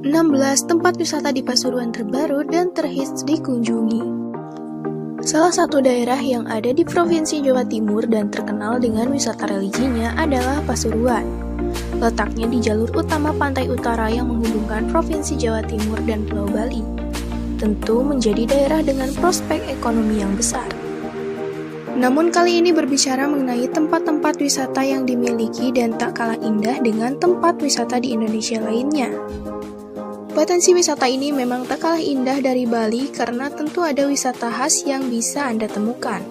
16 tempat wisata di Pasuruan terbaru dan terhits dikunjungi. Salah satu daerah yang ada di Provinsi Jawa Timur dan terkenal dengan wisata religinya adalah Pasuruan. Letaknya di jalur utama pantai utara yang menghubungkan Provinsi Jawa Timur dan Pulau Bali. Tentu menjadi daerah dengan prospek ekonomi yang besar. Namun kali ini berbicara mengenai tempat-tempat wisata yang dimiliki dan tak kalah indah dengan tempat wisata di Indonesia lainnya. Potensi wisata ini memang tak kalah indah dari Bali karena tentu ada wisata khas yang bisa Anda temukan.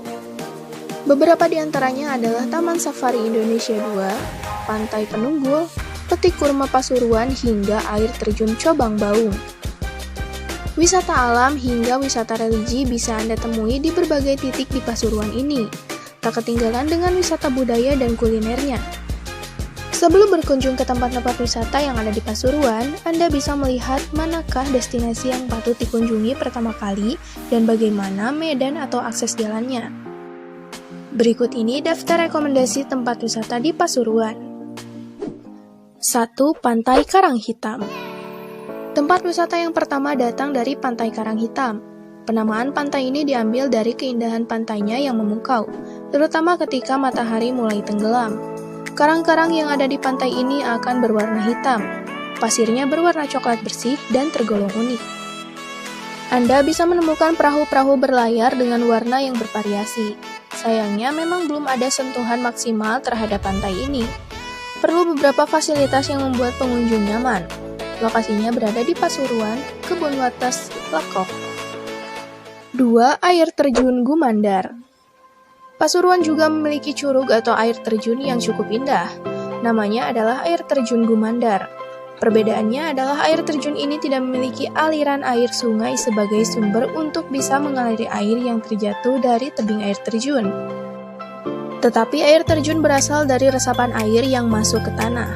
Beberapa di antaranya adalah Taman Safari Indonesia 2, Pantai Penunggul, Petik Kurma Pasuruan hingga air terjun Cobang Baung. Wisata alam hingga wisata religi bisa Anda temui di berbagai titik di Pasuruan ini, tak ketinggalan dengan wisata budaya dan kulinernya. Sebelum berkunjung ke tempat-tempat wisata yang ada di Pasuruan, Anda bisa melihat manakah destinasi yang patut dikunjungi pertama kali dan bagaimana medan atau akses jalannya. Berikut ini daftar rekomendasi tempat wisata di Pasuruan. 1. Pantai Karanghitam. Tempat wisata yang pertama datang dari Pantai Karanghitam. Penamaan pantai ini diambil dari keindahan pantainya yang memukau, terutama ketika matahari mulai tenggelam. Karang-karang yang ada di pantai ini akan berwarna hitam. Pasirnya berwarna coklat bersih dan tergolong unik. Anda bisa menemukan perahu-perahu berlayar dengan warna yang bervariasi. Sayangnya memang belum ada sentuhan maksimal terhadap pantai ini. Perlu beberapa fasilitas yang membuat pengunjung nyaman. Lokasinya berada di Pasuruan, Kebun Wates, Lekok. 2. Air Terjun Gumandar. Pasuruan juga memiliki curug atau air terjun yang cukup indah. Namanya adalah air terjun Gumandar. Perbedaannya adalah air terjun ini tidak memiliki aliran air sungai sebagai sumber untuk bisa mengaliri air yang terjatuh dari tebing air terjun. Tetapi air terjun berasal dari resapan air yang masuk ke tanah.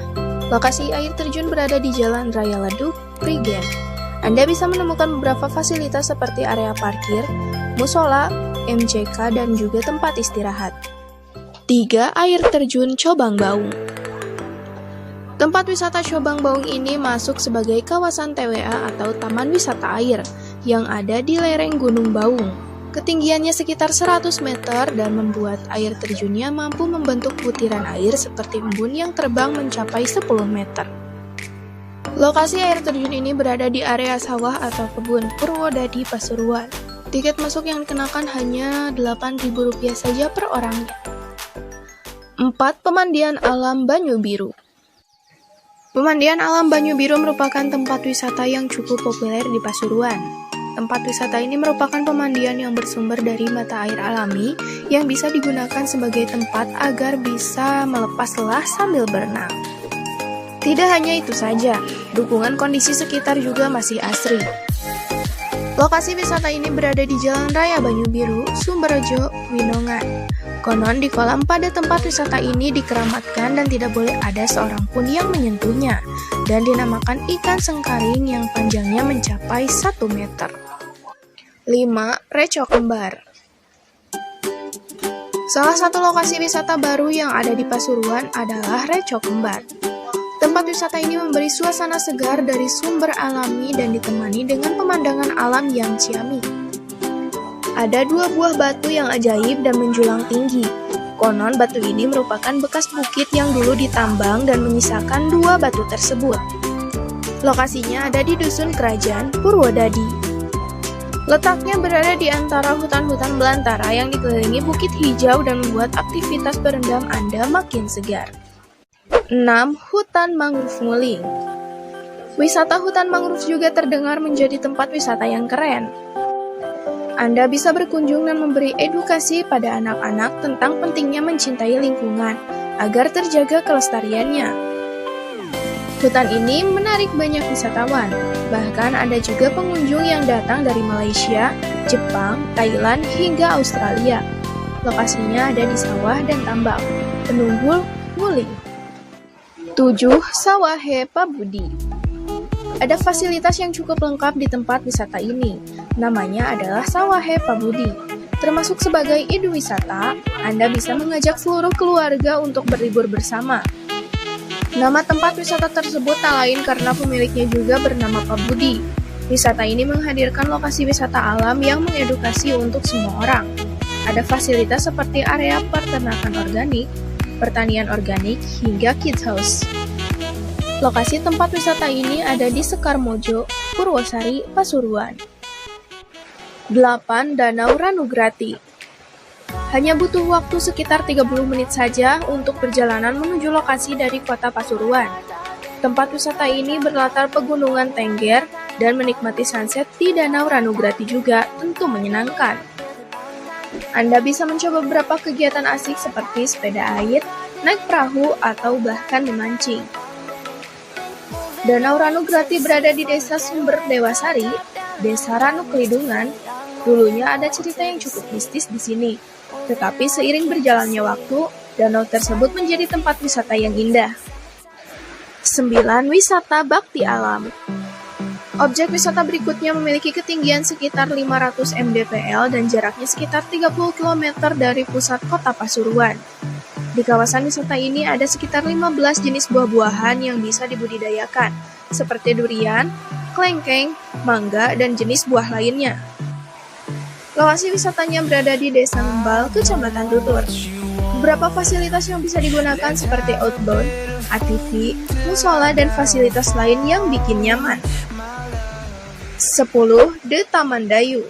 Lokasi air terjun berada di Jalan Raya Leduk, Prigen. Anda bisa menemukan beberapa fasilitas seperti area parkir, musola, MCK, dan juga tempat istirahat. 3. Air Terjun Cobang Baung. Tempat wisata Cobang Baung ini masuk sebagai kawasan TWA atau Taman Wisata Air yang ada di lereng Gunung Baung. Ketinggiannya sekitar 100 meter dan membuat air terjunnya mampu membentuk butiran air seperti embun yang terbang mencapai 10 meter. Lokasi air terjun ini berada di area sawah atau kebun Purwodadi, Pasuruan. Tiket masuk yang dikenakan hanya Rp8.000 saja per orangnya. 4. Pemandian Alam Banyu Biru. Pemandian Alam Banyu Biru merupakan tempat wisata yang cukup populer di Pasuruan. Tempat wisata ini merupakan pemandian yang bersumber dari mata air alami yang bisa digunakan sebagai tempat agar bisa melepas lelah sambil berenang. Tidak hanya itu saja, dukungan kondisi sekitar juga masih asri. Lokasi wisata ini berada di Jalan Raya Banyu Biru, Sumberjo, Winongan. Konon di kolam pada tempat wisata ini dikeramatkan dan tidak boleh ada seorang pun yang menyentuhnya, dan dinamakan ikan sengkaring yang panjangnya mencapai 1 meter. 5. Reco Kembar. Salah satu lokasi wisata baru yang ada di Pasuruan adalah Reco Kembar. Tempat wisata ini memberi suasana segar dari sumber alami dan ditemani dengan pemandangan alam yang ciamik. Ada 2 buah batu yang ajaib dan menjulang tinggi. Konon batu ini merupakan bekas bukit yang dulu ditambang dan menyisakan 2 batu tersebut. Lokasinya ada di Dusun Kerajaan, Purwodadi. Letaknya berada di antara hutan-hutan belantara yang dikelilingi bukit hijau dan membuat aktivitas berendam Anda makin segar. 6. Hutan Mangrove Nguling. Wisata hutan mangrove juga terdengar menjadi tempat wisata yang keren. Anda bisa berkunjung dan memberi edukasi pada anak-anak tentang pentingnya mencintai lingkungan agar terjaga kelestariannya. Hutan ini menarik banyak wisatawan, bahkan ada juga pengunjung yang datang dari Malaysia, Jepang, Thailand, hingga Australia. Lokasinya ada di sawah dan tambak. Penunggul, Nguling. 7. Sawahe Pabudi. Ada fasilitas yang cukup lengkap di tempat wisata ini. Namanya adalah Sawahe Pabudi. Termasuk sebagai ide wisata, Anda bisa mengajak seluruh keluarga untuk berlibur bersama. Nama tempat wisata tersebut tak lain karena pemiliknya juga bernama Pak Budi. Wisata ini menghadirkan lokasi wisata alam yang mengedukasi untuk semua orang. Ada fasilitas seperti area peternakan organik, pertanian organik, hingga kids house. Lokasi tempat wisata ini ada di Sekarmojo, Purwosari, Pasuruan. 8. Danau Ranugrati. Hanya butuh waktu sekitar 30 menit saja untuk perjalanan menuju lokasi dari kota Pasuruan. Tempat wisata ini berlatar pegunungan Tengger dan menikmati sunset di Danau Ranugrati juga tentu menyenangkan. Anda bisa mencoba beberapa kegiatan asik seperti sepeda air, naik perahu, atau bahkan memancing. Danau Ranugrati berada di Desa Sumber Dewasari, Desa Ranuklidungan. Dulunya ada cerita yang cukup mistis di sini. Tetapi seiring berjalannya waktu, danau tersebut menjadi tempat wisata yang indah. 9. Wisata Bakti Alam. Objek wisata berikutnya memiliki ketinggian sekitar 500 mdpl dan jaraknya sekitar 30 km dari pusat kota Pasuruan. Di kawasan wisata ini ada sekitar 15 jenis buah-buahan yang bisa dibudidayakan, seperti durian, klengkeng, mangga, dan jenis buah lainnya. Lokasi wisatanya berada di Desa Ngembal, Kecamatan Tutur. Beberapa fasilitas yang bisa digunakan seperti outbound, ATV, musola, dan fasilitas lain yang bikin nyaman. 10. The Taman Dayu.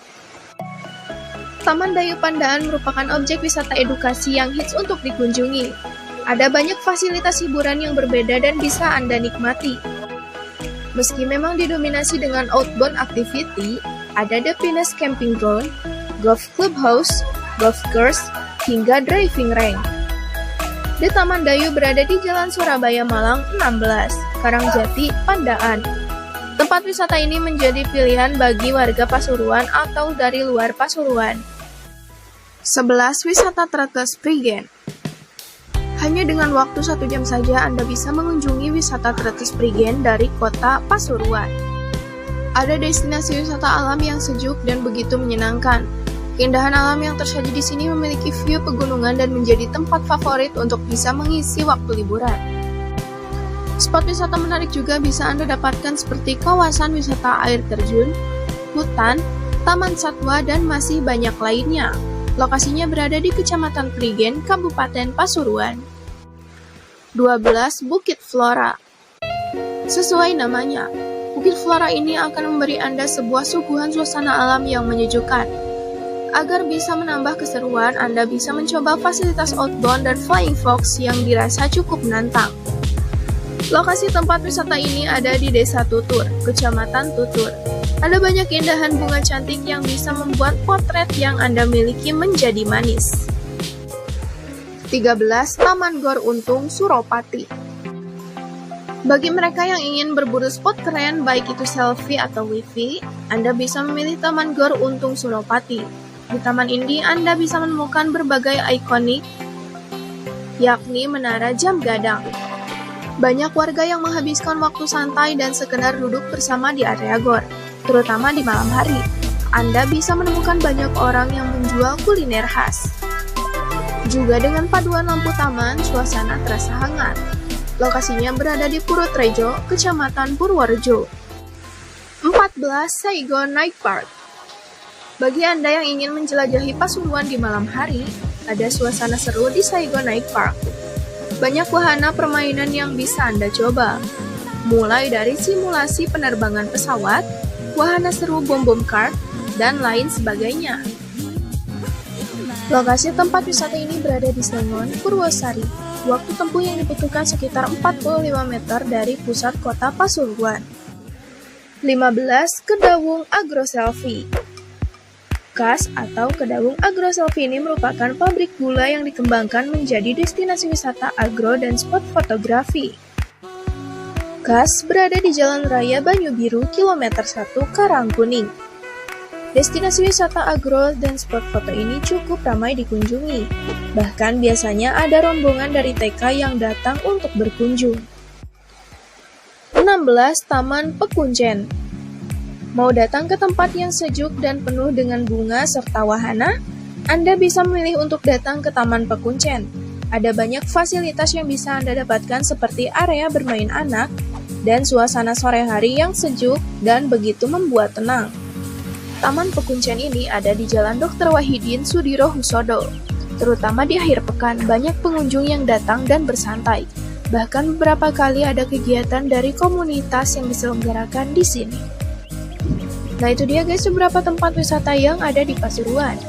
Taman Dayu Pandaan merupakan objek wisata edukasi yang hits untuk dikunjungi. Ada banyak fasilitas hiburan yang berbeda dan bisa Anda nikmati. Meski memang didominasi dengan outbound activity, ada The Pinus Camping Ground, golf clubhouse, golf course, hingga driving range. The Taman Dayu berada di Jalan Surabaya Malang 16, Karangjati, Pandaan. Tempat wisata ini menjadi pilihan bagi warga Pasuruan atau dari luar Pasuruan. 11. Wisata Tretes Prigen. Hanya dengan waktu 1 jam saja Anda bisa mengunjungi wisata Tretes Prigen dari kota Pasuruan. Ada destinasi wisata alam yang sejuk dan begitu menyenangkan. Keindahan alam yang tersaji di sini memiliki view pegunungan dan menjadi tempat favorit untuk bisa mengisi waktu liburan. Spot wisata menarik juga bisa Anda dapatkan seperti kawasan wisata air terjun, hutan, taman satwa, dan masih banyak lainnya. Lokasinya berada di Kecamatan Prigen, Kabupaten Pasuruan. 12. Bukit Flora. Sesuai namanya, Bukit Flora ini akan memberi Anda sebuah suguhan suasana alam yang menyejukkan. Agar bisa menambah keseruan, Anda bisa mencoba fasilitas outbound dan flying fox yang dirasa cukup menantang. Lokasi tempat wisata ini ada di Desa Tutur, Kecamatan Tutur. Ada banyak keindahan bunga cantik yang bisa membuat potret yang Anda miliki menjadi manis. 13. Taman Gor Untung, Suropati. Bagi mereka yang ingin berburu spot keren, baik itu selfie atau wifi, Anda bisa memilih Taman Gor Untung Suropati. Di taman ini Anda bisa menemukan berbagai ikonik, yakni Menara Jam Gadang. Banyak warga yang menghabiskan waktu santai dan sekedar duduk bersama di area gor, terutama di malam hari. Anda bisa menemukan banyak orang yang menjual kuliner khas. Juga dengan paduan lampu taman, suasana terasa hangat. Lokasinya berada di Purutrejo, Kecamatan Purworejo. 14. Saigon Night Park. Bagi Anda yang ingin menjelajahi Pasuruan di malam hari, ada suasana seru di Saigon Night Park. Banyak wahana permainan yang bisa Anda coba, mulai dari simulasi penerbangan pesawat, wahana seru bom-bom kart, dan lain sebagainya. Lokasi tempat wisata ini berada di Sengon, Purwosari. Waktu tempuh yang dibutuhkan sekitar 45 meter dari pusat kota Pasuruan. 15. Kedawung Agro Selfie. KAS atau Kedawung Agro Selfie ini merupakan pabrik gula yang dikembangkan menjadi destinasi wisata agro dan spot fotografi. KAS berada di Jalan Raya Banyu Biru, kilometer 1, Karangkuning. Destinasi wisata agro dan spot foto ini cukup ramai dikunjungi. Bahkan biasanya ada rombongan dari TK yang datang untuk berkunjung. 16. Taman Pekuncen. Mau datang ke tempat yang sejuk dan penuh dengan bunga serta wahana? Anda bisa memilih untuk datang ke Taman Pekuncen. Ada banyak fasilitas yang bisa Anda dapatkan seperti area bermain anak, dan suasana sore hari yang sejuk dan begitu membuat tenang. Taman Pekuncian ini ada di Jalan Dr. Wahidin Sudirohusodo. Terutama di akhir pekan, banyak pengunjung yang datang dan bersantai. Bahkan beberapa kali ada kegiatan dari komunitas yang diselenggarakan di sini. Nah itu dia guys beberapa tempat wisata yang ada di Pasuruan.